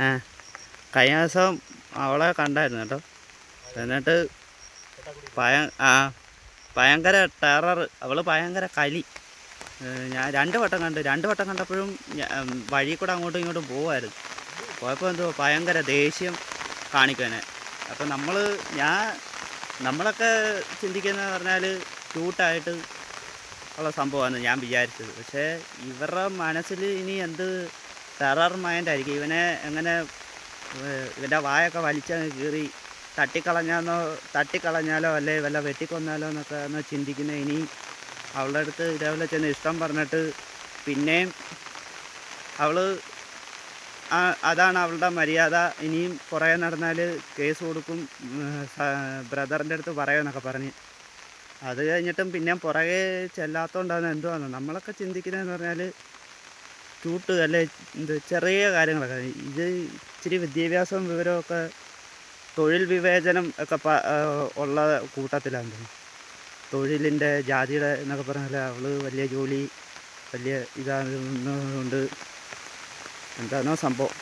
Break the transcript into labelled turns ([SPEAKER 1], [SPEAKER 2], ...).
[SPEAKER 1] ആ കഴിഞ്ഞ ദിവസം അവളെ കണ്ടായിരുന്നു കേട്ടോ. എന്നിട്ട് ഭയങ്കര ടെറർ, അവൾ ഭയങ്കര കലി. ഞാൻ 2 വട്ടം കണ്ട്. 2 വട്ടം കണ്ടപ്പോഴും വഴി കൂടെ അങ്ങോട്ടും ഇങ്ങോട്ടും പോവായിരുന്നു. പോയപ്പോൾ എന്തോ ഭയങ്കര ദേഷ്യം കാണിക്കാനെ. അപ്പം നമ്മളൊക്കെ ചിന്തിക്കുന്നതെന്ന് പറഞ്ഞാൽ ക്യൂട്ടായിട്ട് ഉള്ള സംഭവമാണ് ഞാൻ വിചാരിച്ചത്. പക്ഷേ ഇവരുടെ മനസ്സിൽ ഇനി എന്ത് ടെറർ മൈൻഡായിരിക്കും. ഇവനെ എങ്ങനെ ഇവൻ്റെ വായൊക്കെ വലിച്ചങ്ങ് കീറി തട്ടിക്കളഞ്ഞാലോ അല്ലെ വല്ല വെട്ടിക്കൊന്നാലോ എന്നൊക്കെ ഒന്ന് ചിന്തിക്കുന്നത്. ഇനി അവളുടെ അടുത്ത് ഇതേപോലെ ചെന്ന് ഇഷ്ടം പറഞ്ഞിട്ട് പിന്നെയും അതാണ് അവളുടെ മര്യാദ, ഇനിയും കുറേ നടന്നാൽ കേസ് കൊടുക്കും, ബ്രദറിൻ്റെ അടുത്ത് പറയുമെന്നൊക്കെ പറഞ്ഞ് അത് കഴിഞ്ഞിട്ടും പിന്നെയും പുറകെ ചെല്ലാത്തതുകൊണ്ടാണ് എന്തുവാണ് നമ്മളൊക്കെ ചിന്തിക്കുന്നതെന്ന് പറഞ്ഞാൽ ക്യൂട്ട് അല്ലെ ചെറിയ കാര്യങ്ങളൊക്കെ. ഇത് ഇച്ചിരി വിദ്യാഭ്യാസവും വിവരമൊക്കെ തൊഴിൽ വിവേചനം ഒക്കെ ഉള്ള കൂട്ടത്തിലാണ്. തൊഴിലിൻ്റെ ജാതിയുടെ എന്നൊക്കെ പറഞ്ഞാൽ അവൾ വലിയ ജോലി വലിയ ഇതാകുന്നതുകൊണ്ട് എന്താണോ സംഭവം.